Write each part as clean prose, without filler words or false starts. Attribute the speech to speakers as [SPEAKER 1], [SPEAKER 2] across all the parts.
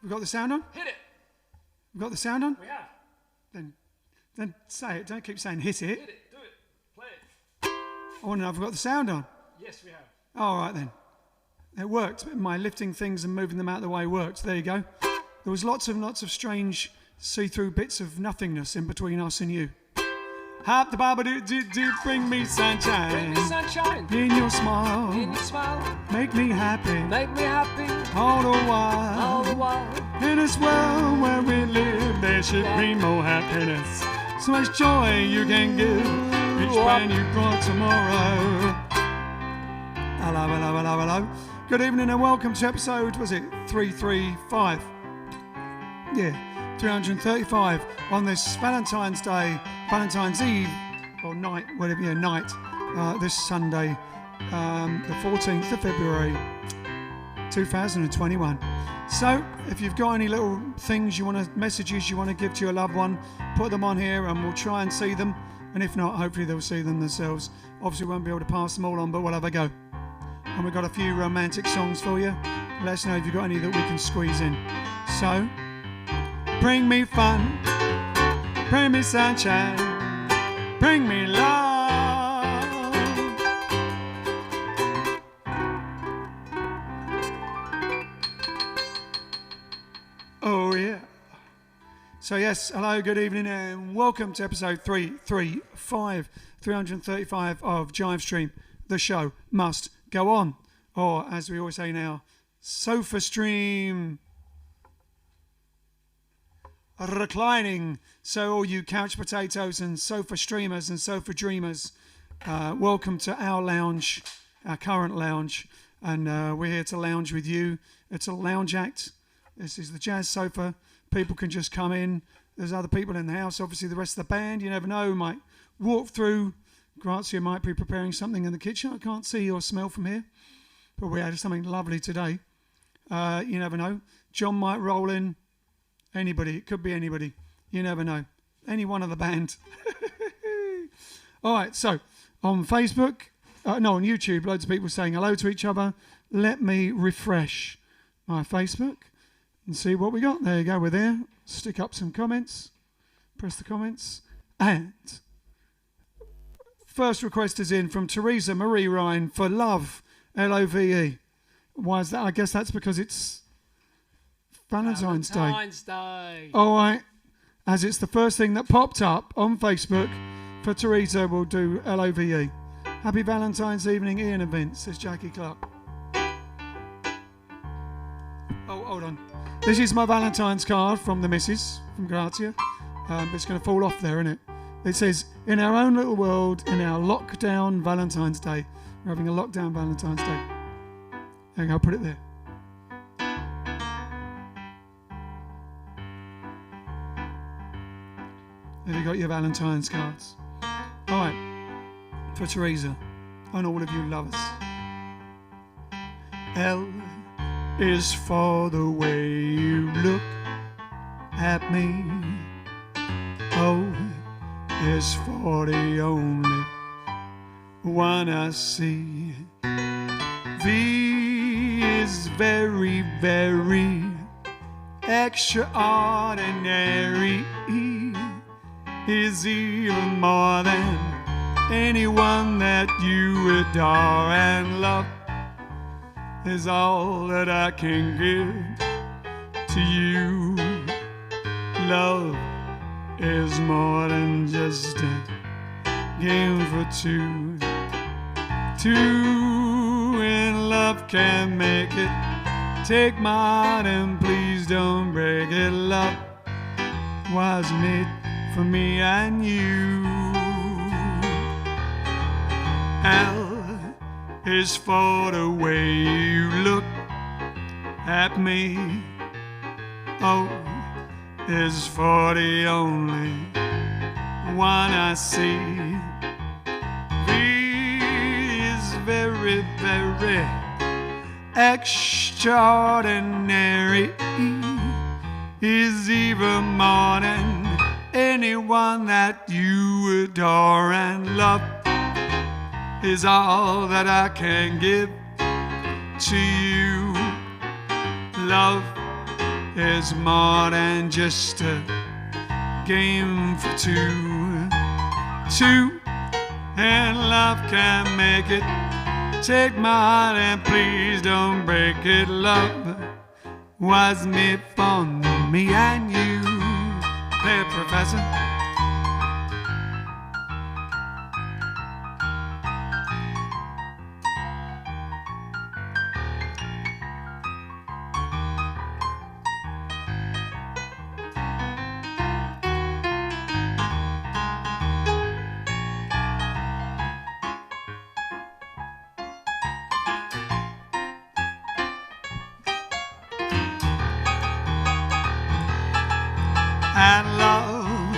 [SPEAKER 1] We got the sound on?
[SPEAKER 2] Hit it.
[SPEAKER 1] We got the sound on?
[SPEAKER 2] We have.
[SPEAKER 1] Then say it. Don't keep saying hit it.
[SPEAKER 2] Hit it. Do it. Play it.
[SPEAKER 1] I want to know if we've got the sound on.
[SPEAKER 2] Yes, we have.
[SPEAKER 1] All right then. It worked. My lifting things and moving them out of the way worked. There you go. There was lots of strange see-through bits of nothingness in between us and you. Hop the baba do bring me sunshine.
[SPEAKER 2] Bring me sunshine.
[SPEAKER 1] In your smile.
[SPEAKER 2] In your smile.
[SPEAKER 1] Make me happy.
[SPEAKER 2] Make me happy.
[SPEAKER 1] All the while.
[SPEAKER 2] All the while.
[SPEAKER 1] In this world where we live, there should be more happiness. So much joy you can give each man you brought tomorrow. Hello, hello, hello, hello. Good evening and welcome to episode, was it 335? Yeah, 335 on this Valentine's Day, Valentine's Eve, or night, whatever, yeah, night, this Sunday, the 14th of February, 2021. So, if you've got any little things you want to, messages you want to give to your loved one, put them on here and we'll try and see them. And if not, hopefully they'll see them themselves. Obviously, we won't be able to pass them all on, but we'll have a go. And we've got a few romantic songs for you. Let us know if you've got any that we can squeeze in. So, bring me fun, bring me sunshine, bring me love. Oh yeah. So yes, hello, good evening and welcome to episode 335 of JiveStream. The show must go on. Or as we always say now, SofaStream. Reclining. So all you couch potatoes and sofa streamers and sofa dreamers, welcome to our lounge, our current lounge. And we're here to lounge with you. It's a lounge act. This is the jazz sofa. People can just come in. There's other people in the house. Obviously, the rest of the band, you never know, might walk through. Grazia might be preparing something in the kitchen. I can't see or smell from here. But we had something lovely today. You never know. John might roll in. Anybody. It could be anybody. You never know. Any one of the band. All right, so on Facebook, on YouTube, loads of people saying hello to each other. Let me refresh my Facebook and see what we got. There you go, we're there. Stick up some comments. Press the comments. And first request is in from Teresa Marie Ryan for love, L-O-V-E. Why is that? I guess that's because it's Valentine's Day. All right. As it's the first thing that popped up on Facebook for Teresa, we'll do L-O-V-E. Happy Valentine's evening, Ian and Vince, says Jackie Clark. Oh, hold on. This is my Valentine's card from the missus, from Grazia. It's going to fall off there, isn't it? It says, in our own little world, in our lockdown Valentine's Day. We're having a lockdown Valentine's Day. There you go, I'll put it there. Have you got your Valentine's cards? All right, for Teresa and all of you lovers. L is for the way you look at me. O is for the only one I see. V is very, very extraordinary. E is even more than anyone that you adore, and love is all that I can give to you. Love is more than just a game for two. Two in love can make it. Take mine and please don't break it. Love was made for me and you. L is for the way you look at me. O is for the only one I see. V is very, very extraordinary. E is even more than anyone that you adore, and love is all that I can give to you. Love is more than just a game for two. Two, and love can make it. Take my heart and please don't break it. Love was made for me and you. Hey, Professor. And love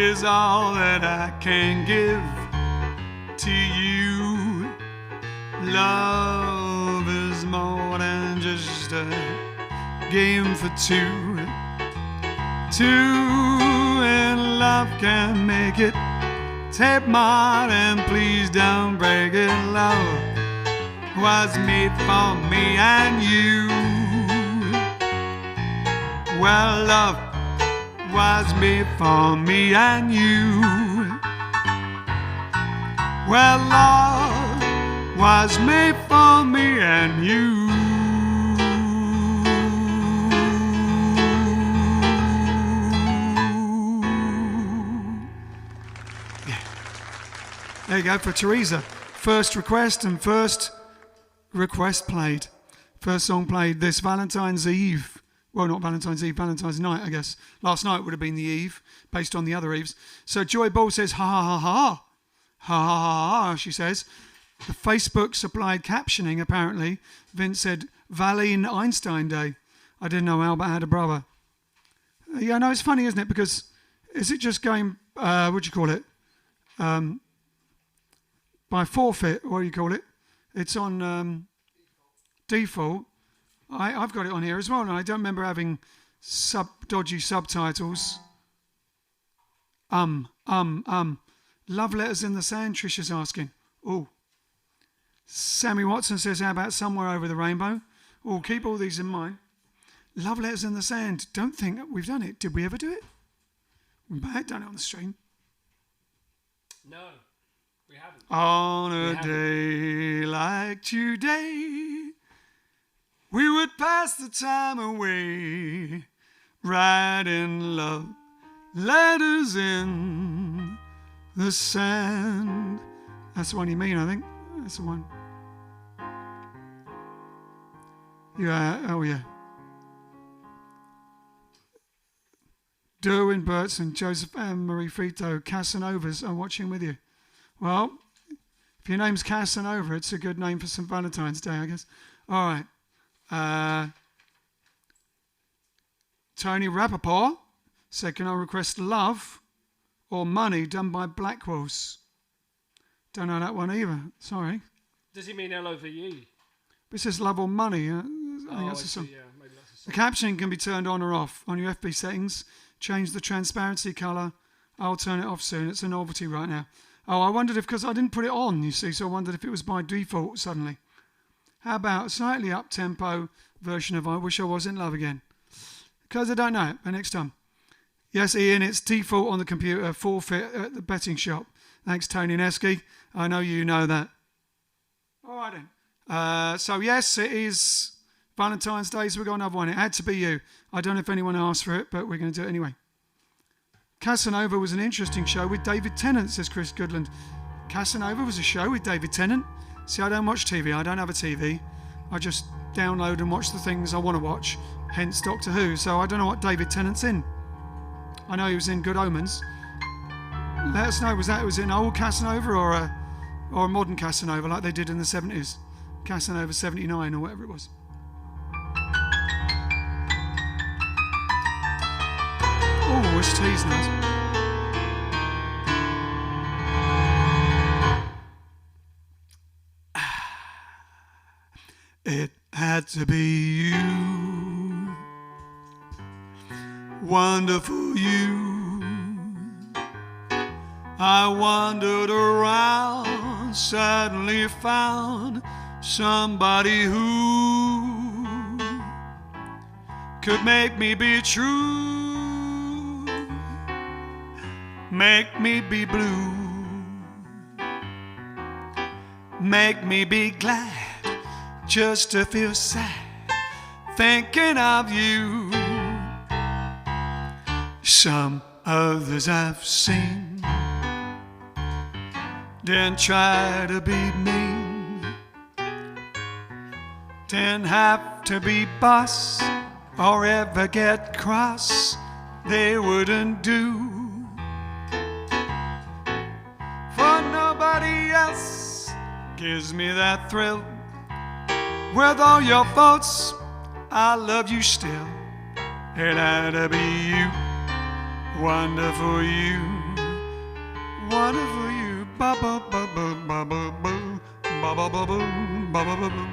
[SPEAKER 1] is all that I can give to you. Love is more than just a game for two. Two, and love can make it. Take my heart and please don't break it. Love was made for me and you. Well, love was made for me and you. Well, love was made for me and you. Yeah. There you go for Teresa. First request and first request played. First song played this Valentine's Eve. Well, not Valentine's Eve, Valentine's night, I guess. Last night would have been the eve, based on the other eves. So Joy Ball says, ha ha ha ha. Ha ha ha ha, she says. The Facebook supplied captioning, apparently. Vince said, Valine Einstein Day. I didn't know Albert had a brother. Yeah, no, it's funny, isn't it? Because is it just going, what do you call it? By forfeit, what do you call it? It's on default. I've got it on here as well, and I don't remember having dodgy subtitles. Love letters in the sand, Trisha's asking. Oh. Sammy Watson says, how about Somewhere Over the Rainbow? Oh, keep all these in mind. Love letters in the sand. Don't think we've done it. Did we ever do it? We might have done it on the stream.
[SPEAKER 2] No, we haven't.
[SPEAKER 1] On a day like today, we would pass the time away, writing love letters in the sand. That's the one you mean, I think. That's the one. Yeah, oh yeah. Derwin Burtson, Joseph M. Marie Frito, Casanovas, I'm watching with you. Well, if your name's Casanova, it's a good name for St. Valentine's Day, I guess. All right. Tony Rappaport said, can I request Love or Money done by Blackwells? Don't know that one either. Sorry.
[SPEAKER 2] Does he mean LOVE?
[SPEAKER 1] It says Love or Money. I think that's a song.
[SPEAKER 2] Yeah, maybe that's a song.
[SPEAKER 1] The captioning can be turned on or off. On your FB settings, change the transparency colour. I'll turn it off soon. It's a novelty right now. Oh, I wondered if, because I didn't put it on, you see, so I wondered if it was by default suddenly. How about a slightly up-tempo version of I Wish I Was in Love Again? Because I don't know it, but next time. Yes, Ian, it's default on the computer, forfeit at the betting shop. Thanks, Tony Nesky. I know you know that. All right, then. So, yes, it is Valentine's Day, so we've got another one. It had to be you. I don't know if anyone asked for it, but we're going to do it anyway. Casanova was an interesting show with David Tennant, says Chris Goodland. Casanova was a show with David Tennant? See, I don't watch TV. I don't have a TV. I just download and watch the things I want to watch, hence Doctor Who. So I don't know what David Tennant's in. I know he was in Good Omens. Let us know, was it an old Casanova or a modern Casanova like they did in the 70s? Casanova 79 or whatever it was. Oh, which tease now? It had to be you, wonderful you. I wandered around, suddenly found somebody who could make me be true, make me be blue, make me be glad just to feel sad thinking of you. Some others I've seen didn't try to be mean, didn't have to be boss or ever get cross, they wouldn't do. For nobody else gives me that thrill. With all your faults, I love you still. It had to be you, wonderful you, wonderful you. Ba ba ba ba ba ba ba ba ba ba ba ba ba ba.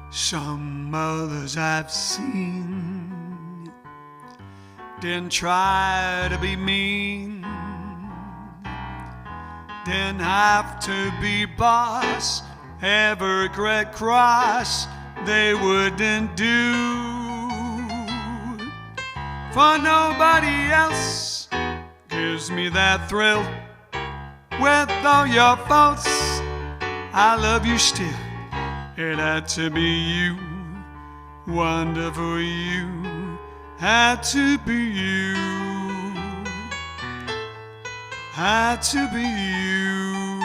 [SPEAKER 1] Some others I've seen didn't try to be mean, didn't have to be boss, ever get cross, they wouldn't do. For nobody else gives me that thrill. With all your faults, I love you still. It had to be you, wonderful you, had to be you, had to be you,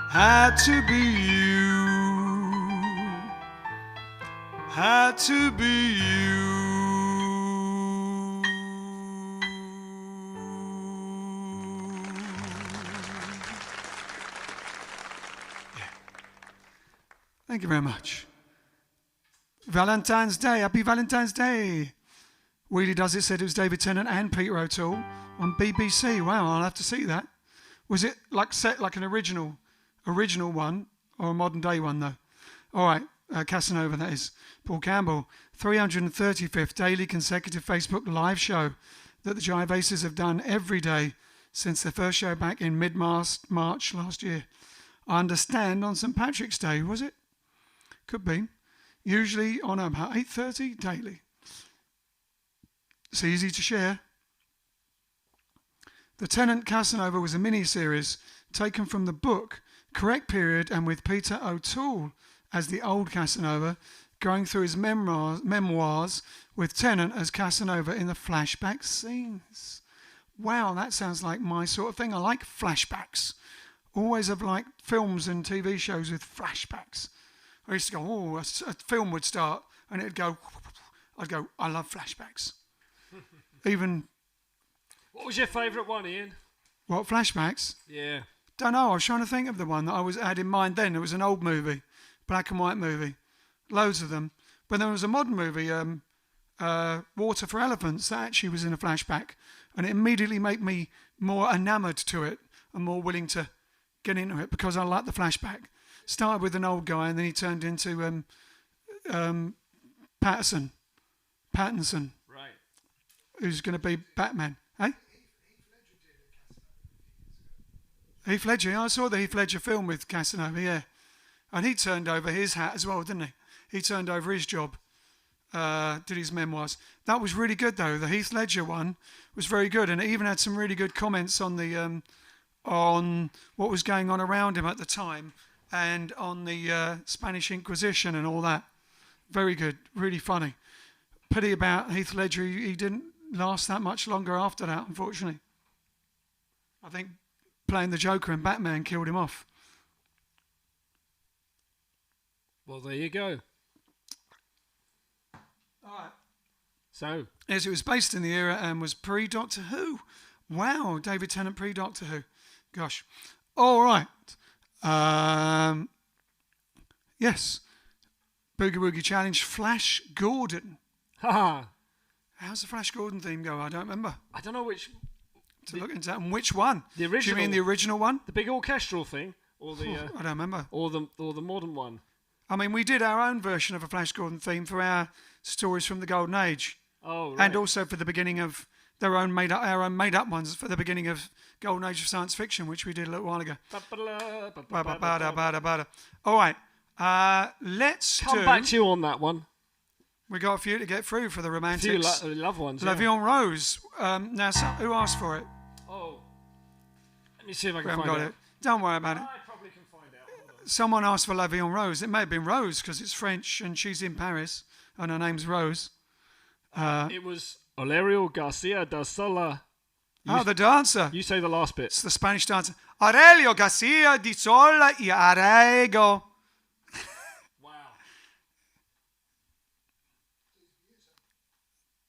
[SPEAKER 1] had to be you, had to be you. Thank you very much. Valentine's Day. Happy Valentine's Day. Wheelie Does It said it was David Tennant and Peter O'Toole on BBC. Wow, I'll have to see that. Was it like set like an original one or a modern day one though? All right, Casanova, that is. Paul Campbell, 335th daily consecutive Facebook live show that the Jive Aces have done every day since their first show back in mid-March last year. I understand on St. Patrick's Day, was it? Could be. Usually on about 8:30 daily. It's easy to share. The Tennant Casanova was a mini-series taken from the book Correct Period, and with Peter O'Toole as the old Casanova, going through his memoirs with Tennant as Casanova in the flashback scenes. Wow, that sounds like my sort of thing. I like flashbacks. Always have liked films and TV shows with flashbacks. I used to go, oh, a film would start and it'd go, I'd go, I love flashbacks. Even.
[SPEAKER 2] What was your favourite one, Ian?
[SPEAKER 1] What, flashbacks?
[SPEAKER 2] Yeah.
[SPEAKER 1] Don't know, I was trying to think of the one that I had in mind then. It was an old movie, black and white movie. Loads of them. But there was a modern movie, Water for Elephants, that actually was in a flashback. And it immediately made me more enamoured to it and more willing to get into it because I like the flashback. Started with an old guy and then he turned into Pattinson,
[SPEAKER 2] right?
[SPEAKER 1] Who's going to be Batman? Eh? Heath Ledger. Yeah, I saw the Heath Ledger film with Casanova. Yeah, and he turned over his hat as well, didn't he? He turned over his job, did his memoirs. That was really good though. The Heath Ledger one was very good, and it even had some really good comments on the on what was going on around him at the time. And on the Spanish Inquisition and all that. Very good, really funny. Pity about Heath Ledger, he didn't last that much longer after that, unfortunately. I think playing the Joker in Batman killed him off.
[SPEAKER 2] Well, there you go.
[SPEAKER 1] All right.
[SPEAKER 2] So.
[SPEAKER 1] Yes, it was based in the era and was pre-Doctor Who. Wow, David Tennant pre-Doctor Who. Gosh. All right. Yes. Boogie Woogie Challenge, Flash Gordon.
[SPEAKER 2] Haha.
[SPEAKER 1] How's the Flash Gordon theme go? I don't remember.
[SPEAKER 2] I don't know which.
[SPEAKER 1] To look into that. And which one?
[SPEAKER 2] The original.
[SPEAKER 1] Do you mean the original one?
[SPEAKER 2] The big orchestral thing, or the
[SPEAKER 1] I don't remember.
[SPEAKER 2] or the modern one.
[SPEAKER 1] I mean, we did our own version of a Flash Gordon theme for our stories from the Golden Age.
[SPEAKER 2] Oh, right.
[SPEAKER 1] And also for the beginning of our own made up ones for the beginning of Golden Age of Science Fiction, which we did a little while ago. All right, let's
[SPEAKER 2] come back to you on that one.
[SPEAKER 1] We got a few to get through for the romantics.
[SPEAKER 2] A few love ones.
[SPEAKER 1] La Vie en Rose. Now, who asked for it?
[SPEAKER 2] Oh, let me see if I
[SPEAKER 1] We
[SPEAKER 2] can
[SPEAKER 1] haven't
[SPEAKER 2] find
[SPEAKER 1] got
[SPEAKER 2] out.
[SPEAKER 1] it. Don't worry about it.
[SPEAKER 2] I probably can find out. Hold on.
[SPEAKER 1] Someone asked for La Vie en Rose. It may have been Rose because it's French and she's in Paris and her name's Rose.
[SPEAKER 2] It was Olerio Garcia da Sola.
[SPEAKER 1] The dancer.
[SPEAKER 2] You say the last bit.
[SPEAKER 1] It's the Spanish dancer. Aurelio Garcia di Sola y Arrego.
[SPEAKER 2] Wow.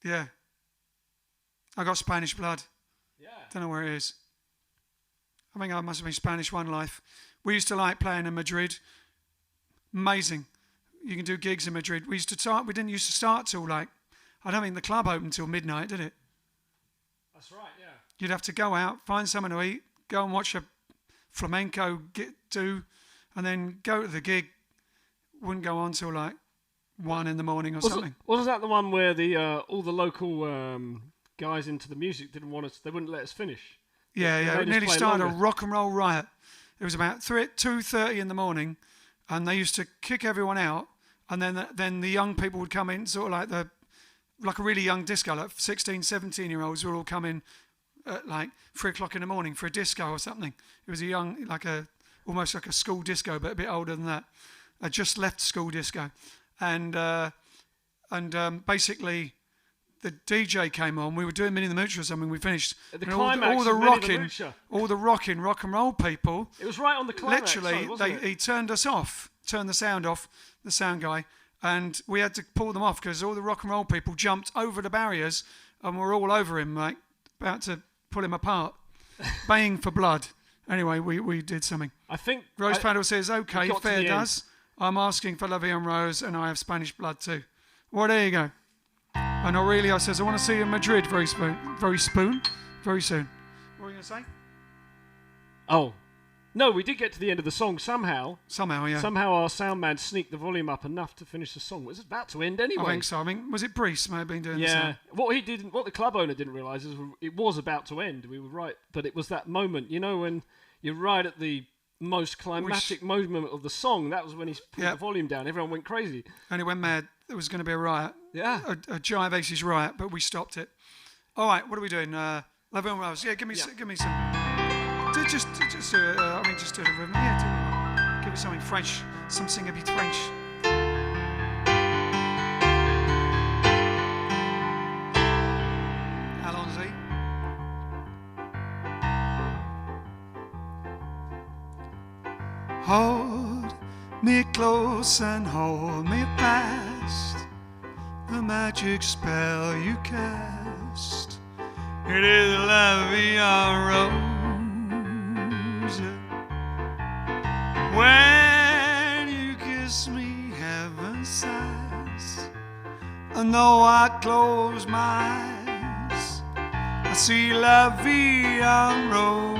[SPEAKER 1] Yeah. I got Spanish blood.
[SPEAKER 2] Yeah.
[SPEAKER 1] Don't know where it is. I think I must have been Spanish one life. We used to like playing in Madrid. Amazing. You can do gigs in Madrid. We didn't used to start till I don't think the club opened till midnight, did it?
[SPEAKER 2] That's right, yeah.
[SPEAKER 1] You'd have to go out, find something to eat, go and watch a flamenco and then go to the gig. Wouldn't go on till 1 in the morning or something.
[SPEAKER 2] Wasn't that the one where the all the local guys into the music didn't want us? They wouldn't let us finish.
[SPEAKER 1] Yeah. It nearly started a rock and roll riot. It was about 2:30 in the morning, and they used to kick everyone out, and then the young people would come in, sort of like a really young disco, like 16, 17-year-olds would all come in at 3 o'clock in the morning for a disco or something. It was a young, almost like a school disco, but a bit older than that. I just left school disco, and basically the DJ came on. We were doing Minnie the Moocher or something. We finished.
[SPEAKER 2] At the climax,
[SPEAKER 1] all the rocking rock and roll people.
[SPEAKER 2] It was right on the climax.
[SPEAKER 1] Literally, he turned us off, turned the sound off, the sound guy, and we had to pull them off because all the rock and roll people jumped over the barriers and were all over him, about to pull him apart, baying for blood. Anyway, we did something.
[SPEAKER 2] I think
[SPEAKER 1] Rose Paddle says, "Okay, fair does. I'm asking for La Vie en Rose, and I have Spanish blood too." Well, there you go. And Aurelio says, "I want to see you in Madrid very soon." What were you going to say?
[SPEAKER 2] Oh, no, we did get to the end of the song somehow.
[SPEAKER 1] Somehow, yeah.
[SPEAKER 2] Somehow our sound man sneaked the volume up enough to finish the song. It was about to end anyway.
[SPEAKER 1] I think so. Was it Brees may have been doing the sound?
[SPEAKER 2] What the club owner didn't realise is it was about to end. We were right, but it was that moment, when you're right at the most climactic moment of the song. That was when he put the volume down. Everyone went crazy.
[SPEAKER 1] And it went mad. There was going to be a riot.
[SPEAKER 2] Yeah.
[SPEAKER 1] A Jive Aces riot, but we stopped it. All right, what are we doing? La Vie en Rose. Yeah, give me some. Just do the rhythm. Yeah, give me something French. Something a bit French. Allons-y. Hold me close and hold me fast. The magic spell you cast. It is La Vie en Rose. When you kiss me, heaven sighs. And though I close my eyes, I see La Vie en Rose.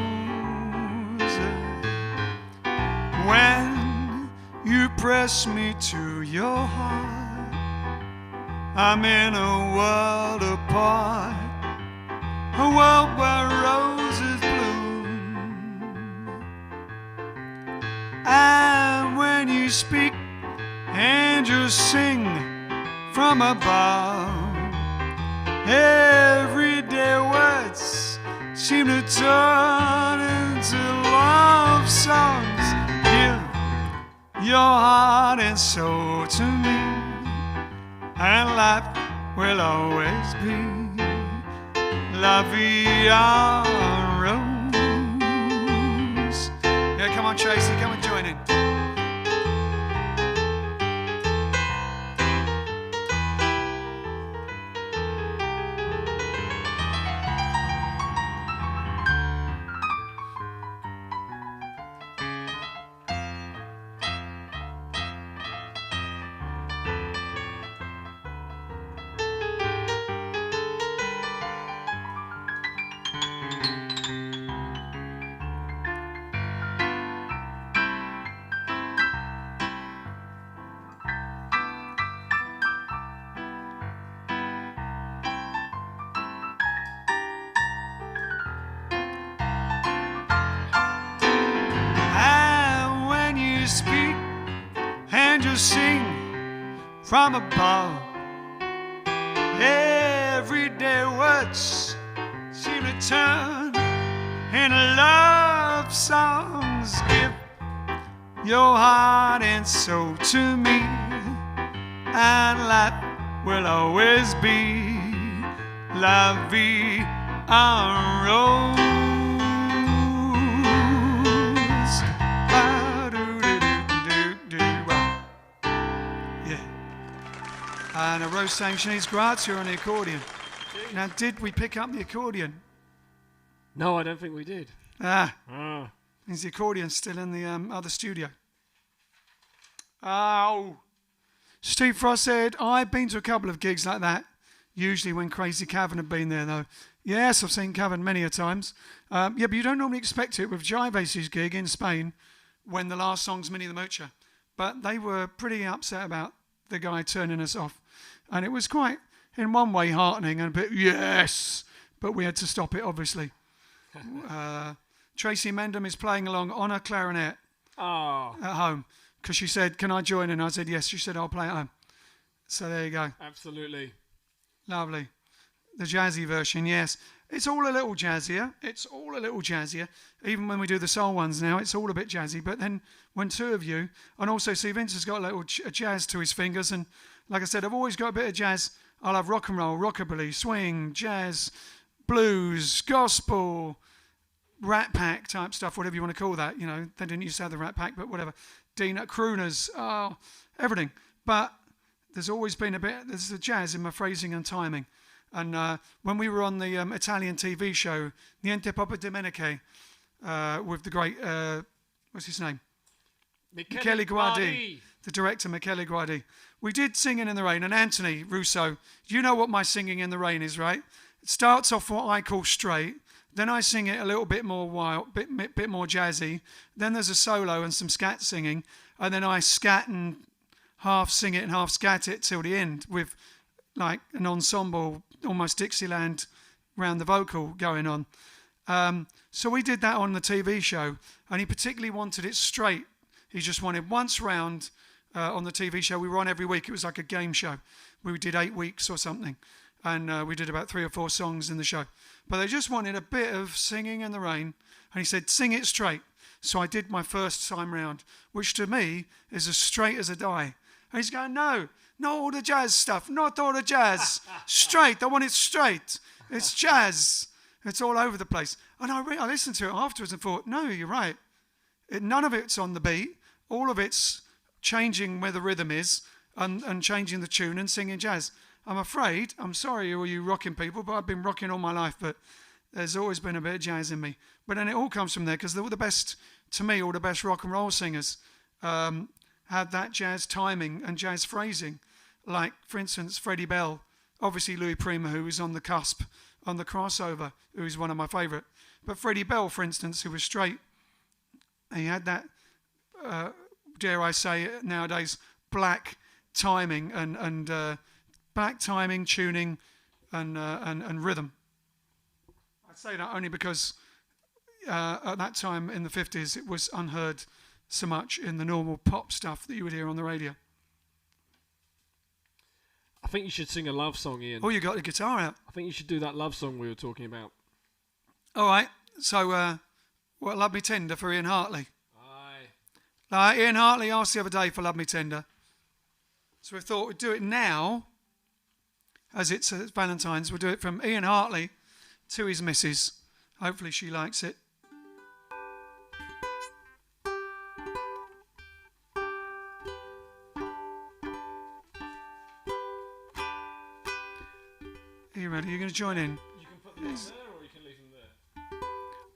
[SPEAKER 1] When you press me to your heart, I'm in a world apart, a world where roses bloom. And when you speak, angels sing from above. Everyday words seem to turn into love songs. Give your heart and soul to me, and life will always be La Vie en Rose. Yeah, come on, Tracy, come and join in. from above. Everyday words seem to turn into love songs. Give your heart and soul to me, and life will always be la vie en rose. Yeah. And a rose saying she needs grazia on the accordion. Now, did we pick up the accordion?
[SPEAKER 2] No, I don't think we did.
[SPEAKER 1] Is the accordion still in the other studio? Oh. Steve Frost said, I've been to a couple of gigs like that, usually when Crazy Cavan had been there, though. Yes, I've seen Cavan many a times. Yeah, but you don't normally expect it with Jive Aces gig in Spain when the last song's Minnie the Moocher. But they were pretty upset about the guy turning us off. And it was quite, in one way, heartening and a bit, yes, but we had to stop it, obviously. Tracy Mendham is playing along on a clarinet at home. Because she said, can I join? And I said, yes. She said, I'll play at home. So there you go.
[SPEAKER 2] Absolutely.
[SPEAKER 1] Lovely. The jazzy version, yes. It's all a little jazzier. It's all a little jazzier. Even when we do the soul ones now, it's all a bit jazzy. But then when two of you, and also see Vince has got a little jazz to his fingers. And like I said, I've always got a bit of jazz. I'll have rock and roll, rockabilly, swing, jazz, blues, gospel, Rat Pack type stuff, whatever you want to call that. You know, they didn't used to have the Rat Pack, but whatever. Dina, crooners, everything. But there's always been there's a jazz in my phrasing and timing. And when we were on the Italian TV show, Niente Papa Domeniche, with the great, what's his name? Michele Guardi. The director, Michele Guardi. We did Singing in the Rain, and Anthony Russo, you know what my Singing in the Rain is, right? It starts off what I call straight. Then I sing it a little bit more wild, bit more jazzy. Then there's a solo and some scat singing. And then I scat and half sing it and half scat it till the end with like an ensemble, almost Dixieland round the vocal going on. So we did that on the TV show. And he particularly wanted it straight. He just wanted once round on the TV show. We were on every week. It was like a game show. We did 8 weeks or something. And we did about 3 or 4 songs in the show. But they just wanted a bit of Singing in the Rain. And he said, sing it straight. So I did my first time round, which to me is as straight as a die. And he's going, no, not all the jazz stuff, not all the jazz. Straight, I want it straight. It's jazz. It's all over the place. And I listened to it afterwards and thought, no, you're right. None of it's on the beat. All of it's changing where the rhythm is and changing the tune and singing jazz. I'm sorry, all you rocking people, but I've been rocking all my life, but there's always been a bit of jazz in me. But then it all comes from there, because all the best, to me, all the best rock and roll singers had that jazz timing and jazz phrasing. Like, for instance, Freddie Bell, obviously Louis Prima, who was on the cusp, on the crossover, who is one of my favourite. But Freddie Bell, for instance, who was straight, he had that, dare I say it nowadays, black timing and black timing, tuning, and rhythm. I'd say that only because at that time in the 50s it was unheard so much in the normal pop stuff that you would hear on the radio.
[SPEAKER 2] I think you should sing a love song, Ian.
[SPEAKER 1] Oh, you got the guitar out.
[SPEAKER 2] I think you should do that love song we were talking about.
[SPEAKER 1] All right. So, what, Love Me Tender for Ian Hartley?
[SPEAKER 2] Aye.
[SPEAKER 1] Ian Hartley asked the other day for Love Me Tender. So we thought we'd do it now, as it's Valentine's. We'll do it from Ian Hartley to his missus. Hopefully she likes it. Are you ready? You're going to join in?
[SPEAKER 2] You can put them there or you can leave them there.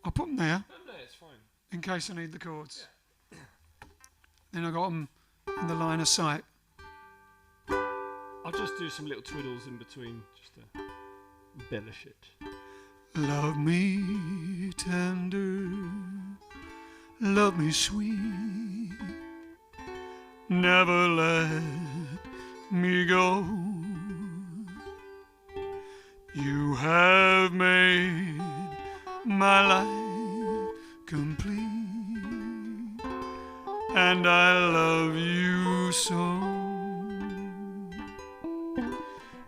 [SPEAKER 1] I'll put them there.
[SPEAKER 2] Put them there, it's fine.
[SPEAKER 1] In case I need the chords. Yeah. Then I got them in the line of sight.
[SPEAKER 2] I'll just do some little twiddles in between just to embellish it.
[SPEAKER 1] Love me tender, love me sweet, never let me go. You have made my life complete, and I love you so.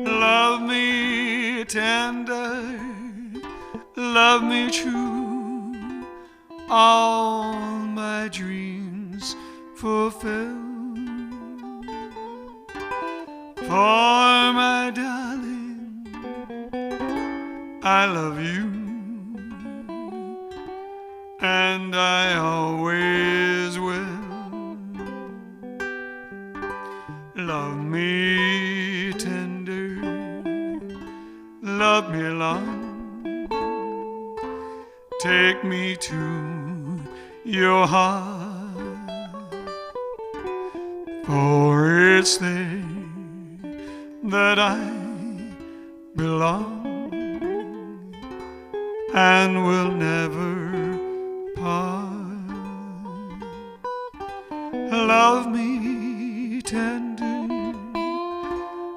[SPEAKER 1] Love me tender, love me true, all my dreams fulfill. For my darling, I love you, and I always will. Love me tender, love me long, take me to your heart, for it's there that I belong and will never part. Love me tender,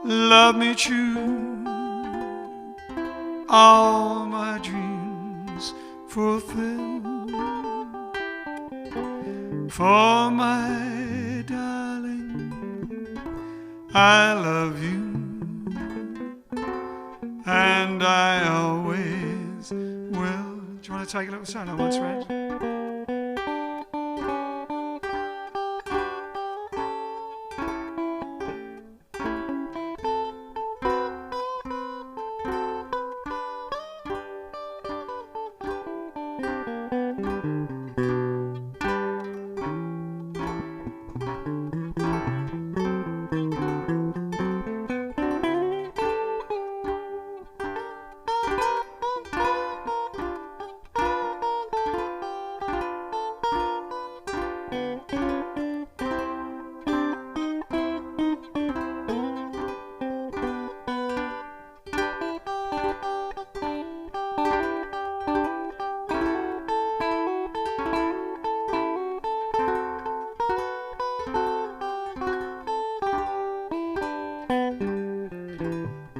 [SPEAKER 1] love me true, all my dreams fulfill. For my darling, I love you, and I always will. Do you want to take a little solo once, Reg?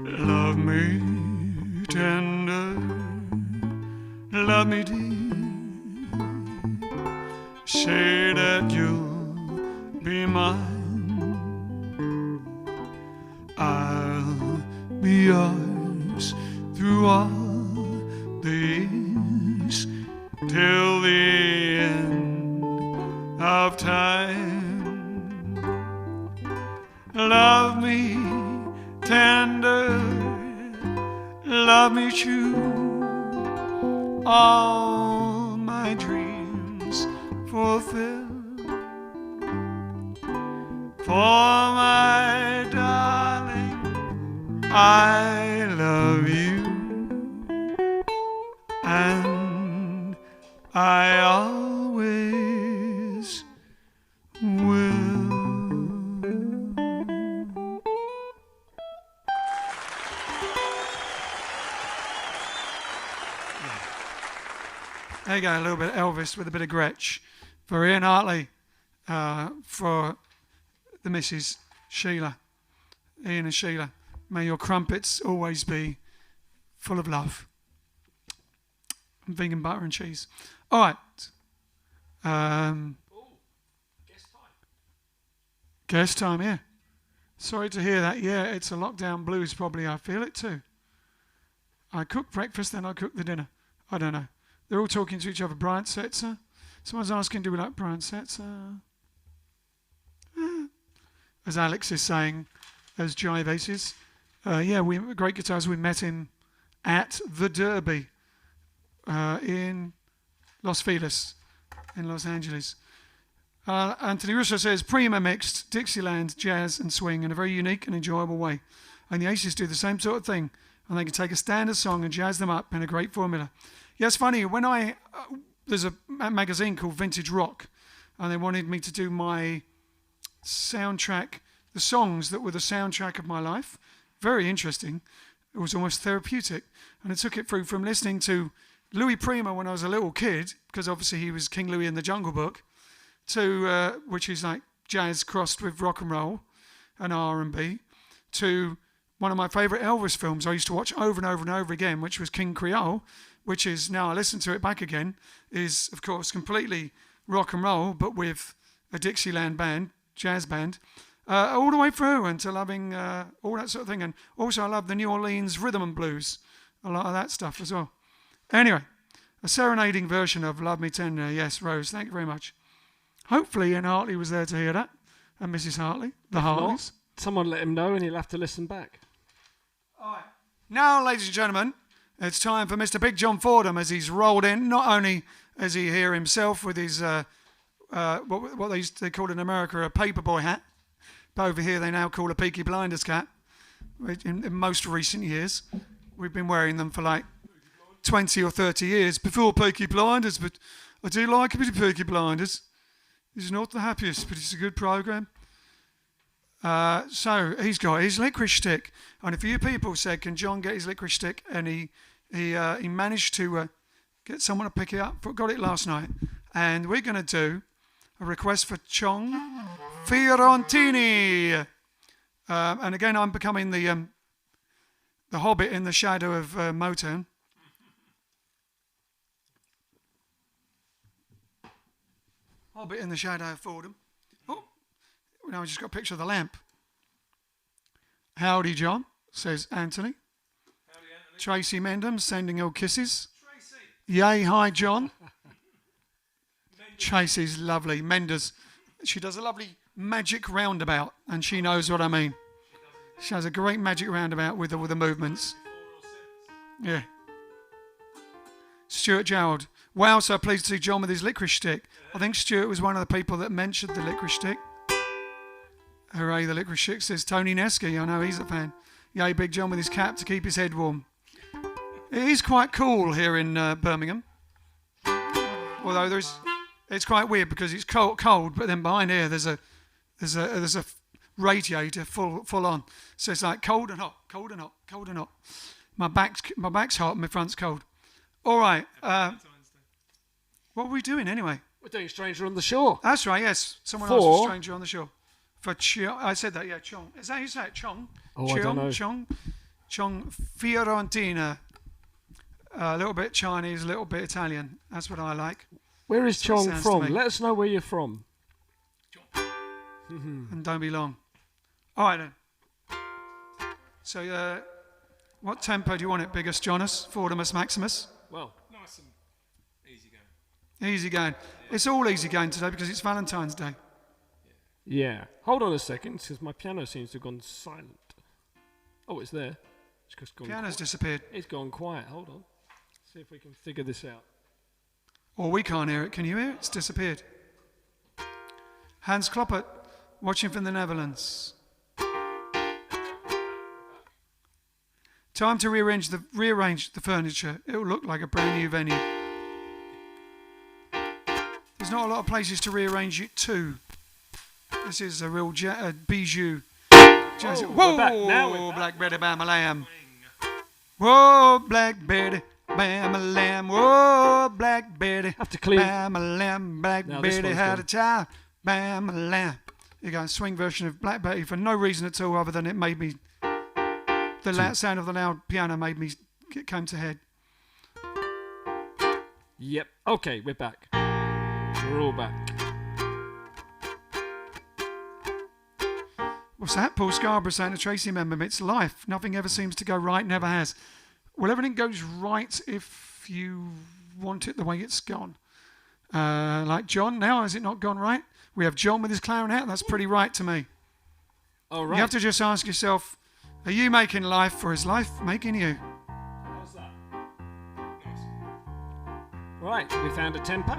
[SPEAKER 1] Love me tender, love me deep, say that you'll be mine, I'll be yours through all the years, till the end of time. Love me tender, love me true, all my dreams fulfill. For my darling, I love you, and I always will. There you go, a little bit of Elvis with a bit of Gretsch for Ian Hartley, for the Mrs. Sheila, Ian and Sheila. May your crumpets always be full of love. And vegan butter and cheese. All right.
[SPEAKER 2] Guest time.
[SPEAKER 1] Guest time, yeah. Sorry to hear that. Yeah, it's a lockdown blues probably. I feel it too. I cook breakfast, then I cook the dinner. I don't know. They're all talking to each other. Brian Setzer. Someone's asking, do we like Brian Setzer? As Alex is saying, as Jive Aces. Yeah, we great guitars. We met him at the Derby in Los Feliz, in Los Angeles. Anthony Russo says, Prima mixed Dixieland, jazz and swing in a very unique and enjoyable way. And the Aces do the same sort of thing. And they can take a standard song and jazz them up in a great formula. Yeah, it's funny. When there's a magazine called Vintage Rock, and they wanted me to do my soundtrack, the songs that were the soundtrack of my life. Very interesting. It was almost therapeutic. And I took it through from listening to Louis Prima when I was a little kid, because obviously he was King Louis in the Jungle Book, to which is like jazz crossed with rock and roll and R&B, to one of my favourite Elvis films I used to watch over and over and over again, which was King Creole, which is, now I listen to it back again, is of course completely rock and roll, but with a Dixieland band, jazz band. all the way through and to loving all that sort of thing. And also I love the New Orleans rhythm and blues, a lot of that stuff as well. Anyway, a serenading version of Love Me Tender. Yes, Rose, thank you very much. Hopefully Ian Hartley was there to hear that, and Mrs. Hartley, the Hartleys.
[SPEAKER 2] Someone let him know and he'll have to listen back.
[SPEAKER 1] All right. Now, ladies and gentlemen, it's time for Mr. Big John Fordham as he's rolled in. Not only is he here himself with his, what they call in America a paperboy hat, but over here they now call a Peaky Blinders cap. In most recent years, we've been wearing them for like 20 or 30 years before Peaky Blinders, but I do like a bit of Peaky Blinders. It's not the happiest, but it's a good program. So he's got his licorice stick, and a few people said, "Can John get his licorice stick?" And he managed to get someone to pick it up. Got it last night, and we're going to do a request for Chong Fiontini. And again, I'm becoming the Hobbit in the shadow of Motown. Hobbit in the shadow of Fordham. Oh, now I just got a picture of the lamp. Howdy, John, says Anthony.
[SPEAKER 3] Howdy, Anthony.
[SPEAKER 1] Tracy Mendham sending all kisses. Tracy. Yay, hi, John. Tracy's lovely. Menders. She does a lovely magic roundabout, and she knows what I mean. She has a great magic roundabout with all the movements. Yeah. Stuart Gerald. Wow, so pleased to see John with his licorice stick. I think Stuart was one of the people that mentioned the licorice stick. Hooray, the licorice stick, says Tony Nesky. I know he's a fan. Yay, Big John with his cap to keep his head warm. It is quite cool here in Birmingham. Although it's quite weird because it's cold, but then behind here there's a radiator full on. So it's like cold and hot, cold and hot, cold and hot. My back's hot and my front's cold. All right. What were we doing anyway?
[SPEAKER 2] We're doing Stranger on the Shore.
[SPEAKER 1] That's right, yes. Someone asked for Stranger on the Shore. For Chong. I said that, yeah, Chong. Is that how you say it? Chong?
[SPEAKER 2] Oh, I don't know.
[SPEAKER 1] Chong Fiorentina. A little bit Chinese, a little bit Italian. That's what I like.
[SPEAKER 2] Where is Chong from? Let us know where you're from.
[SPEAKER 1] And don't be long. All right, then. So, what tempo do you want it, Biggest Jonas? Fordimus Maximus?
[SPEAKER 2] Well,
[SPEAKER 3] nice and easy going.
[SPEAKER 1] Easy going. It's all easy going today because it's Valentine's Day.
[SPEAKER 2] Yeah. Hold on a second, because my piano seems to have gone silent. Oh, it's there. It's just gone
[SPEAKER 1] Piano's
[SPEAKER 2] quiet.
[SPEAKER 1] disappeared.
[SPEAKER 2] It's gone quiet. Hold on. See if we can figure this out.
[SPEAKER 1] Or we can't hear it. Can you hear it? It's disappeared. Hans Kloppert, watching from the Netherlands. Time to rearrange the furniture. It will look like a brand new venue. There's not a lot of places to rearrange it to. This is a real bijou. Whoa,
[SPEAKER 2] we're back. Now we're back.
[SPEAKER 1] Black Betty Bam a Lamb. Whoa, Black Betty Bam a Lamb. Whoa, Black Betty
[SPEAKER 2] Have to clean.
[SPEAKER 1] Bam a Lamb. Black
[SPEAKER 2] Now this
[SPEAKER 1] Betty
[SPEAKER 2] one's
[SPEAKER 1] had
[SPEAKER 2] gone.
[SPEAKER 1] a child. Bam a Lamb. You go, a swing version of Black Betty for no reason at all other than it made me. The sound of the loud piano made me came to head.
[SPEAKER 2] Yep. Okay, we're back. We're all back.
[SPEAKER 1] What's that? Paul Scarborough saying to Tracy member, it's life. Nothing ever seems to go right, never has. Well, everything goes right if you want it the way it's gone. Like John, now has it not gone right? We have John with his clown hat. That's pretty right to me.
[SPEAKER 2] All right.
[SPEAKER 1] You have to just ask yourself, are you making life or is life making you?
[SPEAKER 2] How's that? Right, we found a tempo.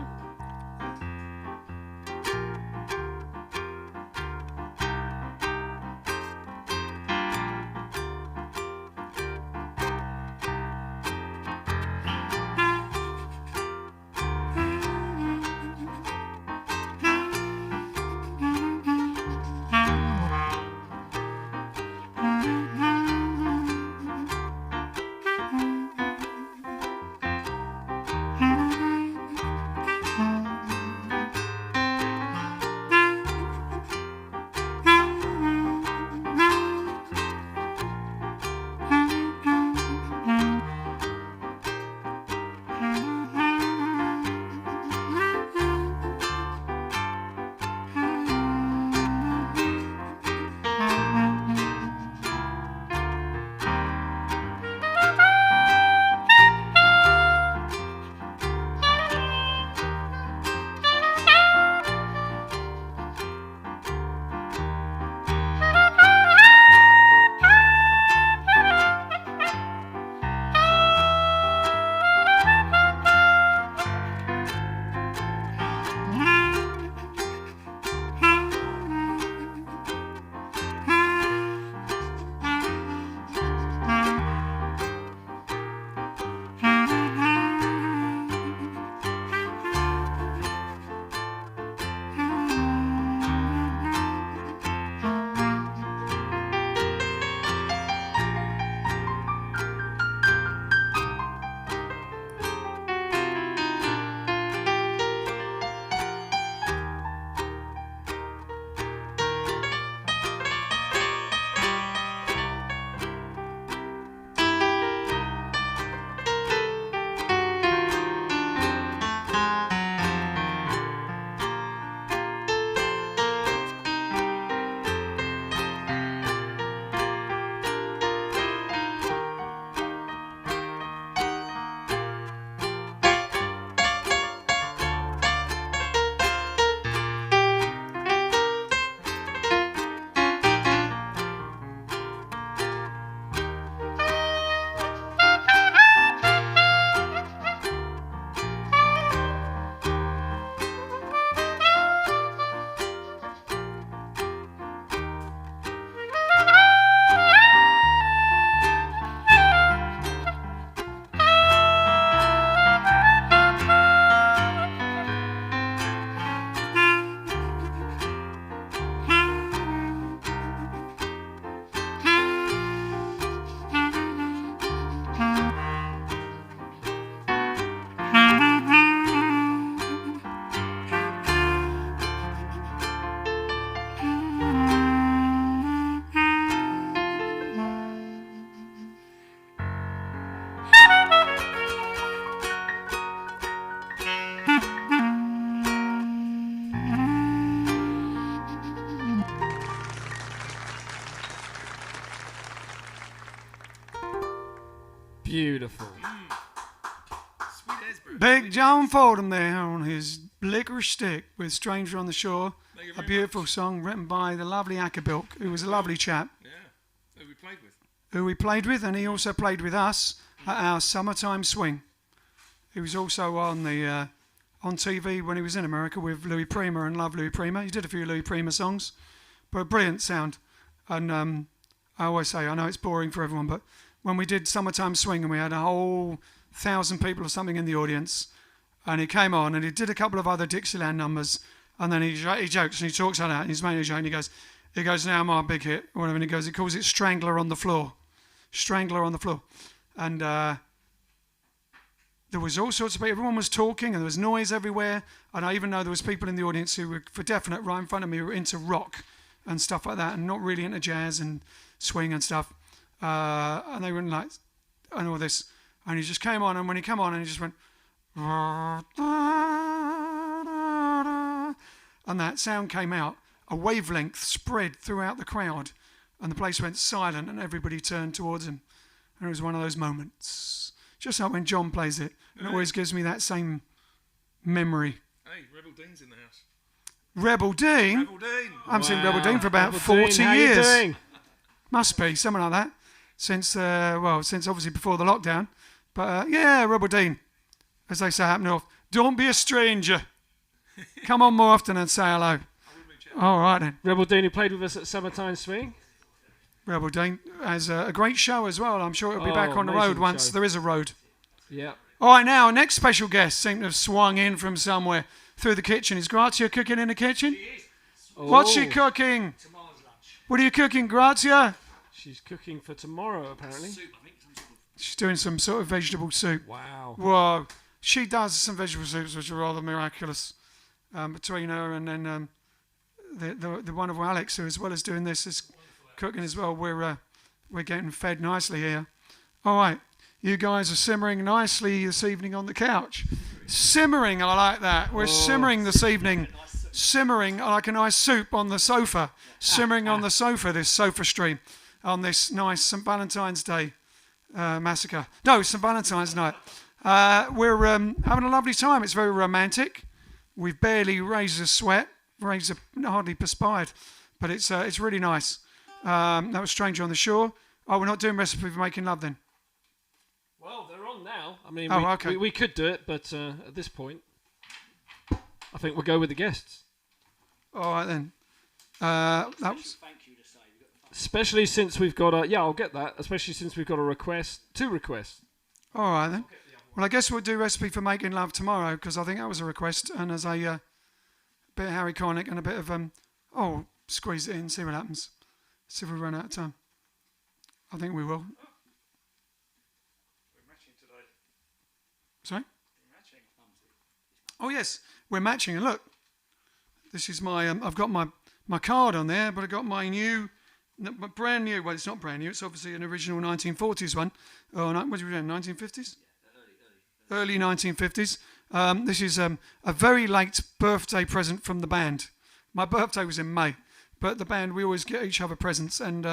[SPEAKER 2] Beautiful.
[SPEAKER 3] Sweet as, bro.
[SPEAKER 1] Big John Fordham there on his licorice stick with Stranger on the Shore.
[SPEAKER 3] Thank you
[SPEAKER 1] A
[SPEAKER 3] very
[SPEAKER 1] beautiful
[SPEAKER 3] much.
[SPEAKER 1] song written by the lovely Ackerbilk, who was a lovely chap,
[SPEAKER 3] Yeah. Who we played with.
[SPEAKER 1] who we played with, and he also played with us at our Summertime Swing. He was also on the on TV when he was in America with Louis Prima and Love Louis Prima. He did a few Louis Prima songs, but a brilliant sound. And I always say, I know it's boring for everyone, but when we did Summertime Swing and we had a whole 1,000 people or something in the audience, and he came on and he did a couple of other Dixieland numbers, and then he jokes and he talks like that, and he's making a joke, and he goes, now my big hit, or whatever, and he calls it Strangler on the Floor. Strangler on the Floor. And there was all sorts of people, everyone was talking, and there was noise everywhere, and I even know there was people in the audience who were, for definite, right in front of me, who were into rock and stuff like that, and not really into jazz and swing and stuff, and they were like, and all this, and he just came on, and when he came on, and he just went, and that sound came out, a wavelength spread throughout the crowd, and the place went silent, and everybody turned towards him, and it was one of those moments, just like when John plays it, it always gives me that same memory.
[SPEAKER 3] Hey, Rebel Dean's in the house.
[SPEAKER 1] Rebel Dean?
[SPEAKER 3] Rebel Dean.
[SPEAKER 1] I haven't seen Rebel Dean for about
[SPEAKER 2] Rebel
[SPEAKER 1] 40
[SPEAKER 2] Dean, how you
[SPEAKER 1] years.
[SPEAKER 2] doing?
[SPEAKER 1] Must be, something like that. Since obviously before the lockdown. But yeah, Rebel Dean, as they say up north, don't be a stranger. Come on more often and say hello. All right then.
[SPEAKER 2] Rebel Dean, who played with us at Summertime Swing.
[SPEAKER 1] Rebel Dean has a great show as well. I'm sure it'll be
[SPEAKER 2] Oh,
[SPEAKER 1] back on the
[SPEAKER 2] amazing
[SPEAKER 1] road once
[SPEAKER 2] show.
[SPEAKER 1] there is a road.
[SPEAKER 2] Yeah.
[SPEAKER 1] All right, now, next special guest seemed to have swung in from somewhere through the kitchen. Is Grazia cooking in the kitchen? What's she
[SPEAKER 2] Oh,
[SPEAKER 1] cooking? What are you cooking, Grazia?
[SPEAKER 2] She's cooking for tomorrow, apparently.
[SPEAKER 1] She's doing some sort of vegetable soup.
[SPEAKER 2] Wow.
[SPEAKER 1] Whoa. She does some vegetable soups which are rather miraculous. Between her and then the wonderful Alex, who as well as doing this is cooking as well. We're getting fed nicely here. All right. You guys are simmering nicely this evening on the couch. Simmering, I like that. We're simmering this evening. Simmering like a nice soup on the sofa. Simmering on the sofa, this sofa stream, on this nice St. Valentine's Day massacre. No, St. Valentine's night. We're having a lovely time. It's very romantic. We've barely raised a sweat, hardly perspired, but it's really nice. That was Stranger on the Shore. Oh, we're not doing Recipe for Making Love then?
[SPEAKER 2] Well, they're on now. I mean,
[SPEAKER 1] okay.
[SPEAKER 2] we could do it, but at this point, I think we'll go with the guests.
[SPEAKER 1] All right then. That was.
[SPEAKER 2] Especially since we've got a... Yeah, I'll get that. Especially since we've got a request. 2 requests.
[SPEAKER 1] All right then. Well, I guess we'll do Recipe for Making Love tomorrow because I think that was a request, and as a bit of Harry Connick and a bit of squeeze it in, see what happens. See if we run out of time. I think we will.
[SPEAKER 3] We're matching today.
[SPEAKER 1] Sorry?
[SPEAKER 3] We're matching.
[SPEAKER 1] Oh yes, we're matching. And look, this is my. I've got my card on there, but I got my brand new. Well, it's not brand new. It's obviously an original 1940s one. Oh, what did we do? 1950s? Yeah, early 1950s. This is a very late birthday present from the band. My birthday was in May, but the band, we always get each other presents, and